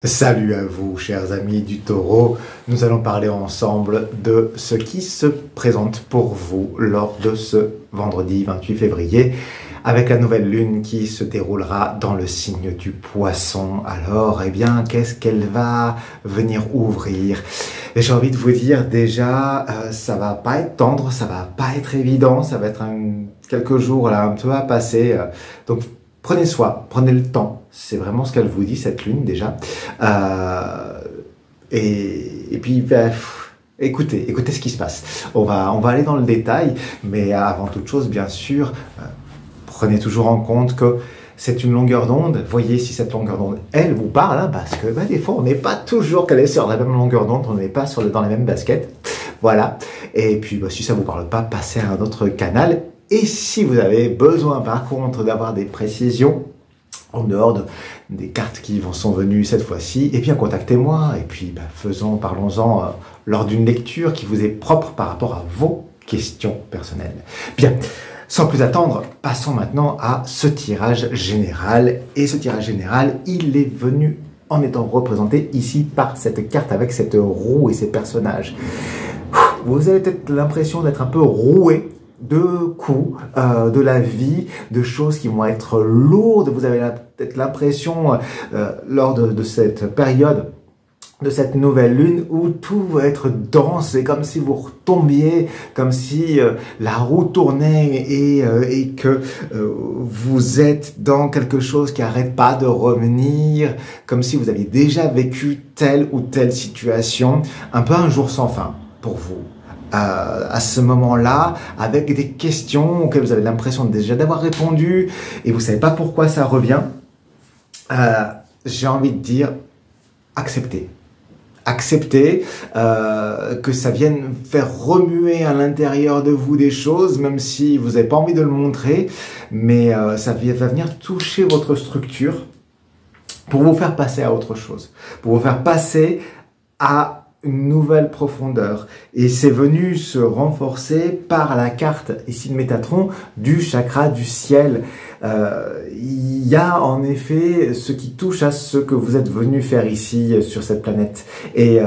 Salut à vous, chers amis du Taureau. Nous allons parler ensemble de ce qui se présente pour vous lors de ce vendredi 28 février avec la nouvelle lune qui se déroulera dans le signe du Poisson. Alors, eh bien, qu'est-ce qu'elle va venir ouvrir? Et j'ai envie de vous dire déjà, ça va pas être tendre, ça va pas être évident, ça va être quelques jours là un peu à passer. Donc, prenez soin, prenez le temps. C'est vraiment ce qu'elle vous dit, cette lune, déjà. Et puis, écoutez ce qui se passe. On va aller dans le détail, mais avant toute chose, bien sûr, prenez toujours en compte que c'est une longueur d'onde. Voyez si cette longueur d'onde, elle vous parle, hein, parce que des fois, on n'est pas toujours calé sur la même longueur d'onde, on n'est pas dans les mêmes baskets. Voilà. Et puis, si ça ne vous parle pas, passez à un autre canal. Et si vous avez besoin, par contre, d'avoir des précisions, en dehors des cartes qui sont venues cette fois-ci, et bien contactez-moi, et puis parlons-en lors d'une lecture qui vous est propre par rapport à vos questions personnelles. Bien, sans plus attendre, passons maintenant à ce tirage général, et ce tirage général, il est venu en étant représenté ici par cette carte avec cette roue et ces personnages. Vous avez peut-être l'impression d'être un peu roué de coups, de la vie, de choses qui vont être lourdes. Vous avez peut-être l'impression, lors de cette période, de cette nouvelle lune, où tout va être dense, et comme si vous retombiez, comme si la roue tournait et que vous êtes dans quelque chose qui n'arrête pas de revenir, comme si vous aviez déjà vécu telle ou telle situation, un peu un jour sans fin pour vous. À ce moment-là, avec des questions auxquelles vous avez l'impression déjà d'avoir répondu et vous ne savez pas pourquoi ça revient, j'ai envie de dire, acceptez. Acceptez que ça vienne faire remuer à l'intérieur de vous des choses, même si vous n'avez pas envie de le montrer, mais ça va venir toucher votre structure pour vous faire passer à autre chose, pour vous faire passer à une nouvelle profondeur, et c'est venu se renforcer par la carte ici de Métatron du chakra du ciel. Il y a en effet ce qui touche à ce que vous êtes venu faire ici sur cette planète, et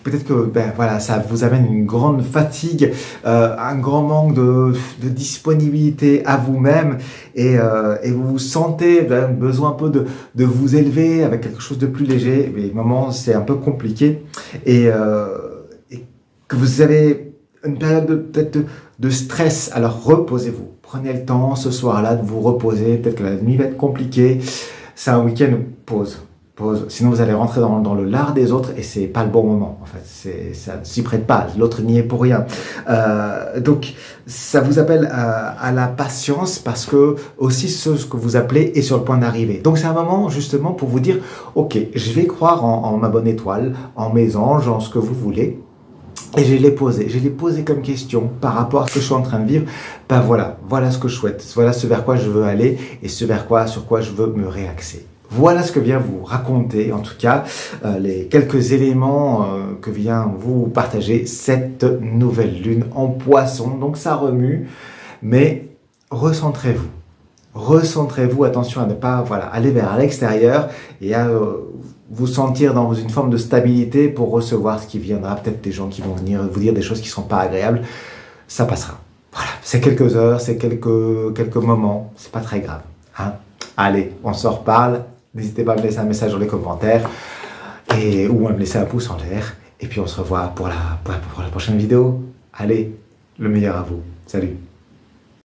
peut-être que voilà, ça vous amène une grande fatigue, un grand manque de disponibilité à vous-même, et vous vous sentez besoin un peu de vous élever avec quelque chose de plus léger, mais moment c'est un peu compliqué, et que vous avez une période peut-être de stress. Alors reposez-vous, prenez le temps ce soir-là de vous reposer. Peut-être que la nuit va être compliquée, c'est un week-end, pause, sinon vous allez rentrer dans le lard des autres, et c'est pas le bon moment en fait, ça ne s'y prête pas, l'autre n'y est pour rien. Donc ça vous appelle à la patience, parce que aussi ce que vous appelez est sur le point d'arriver. Donc c'est un moment justement pour vous dire, ok, je vais croire en ma bonne étoile, en mes anges, en ce que vous voulez. Et je l'ai posé comme question par rapport à ce que je suis en train de vivre. Voilà ce que je souhaite, voilà ce vers quoi je veux aller, et sur quoi je veux me réaxer. Voilà ce que vient vous raconter, en tout cas, les quelques éléments que vient vous partager cette nouvelle lune en Poisson. Donc ça remue, mais recentrez-vous. Recentrez-vous, attention à ne pas aller vers l'extérieur et à vous sentir dans une forme de stabilité pour recevoir ce qui viendra. Peut-être des gens qui vont venir vous dire des choses qui ne sont pas agréables. Ça passera. Voilà, c'est quelques heures, c'est quelques moments. C'est pas très grave. Hein? Allez, on s'en reparle. N'hésitez pas à me laisser un message dans les commentaires ou à me laisser un pouce en l'air. Et puis on se revoit pour la prochaine vidéo. Allez, le meilleur à vous. Salut!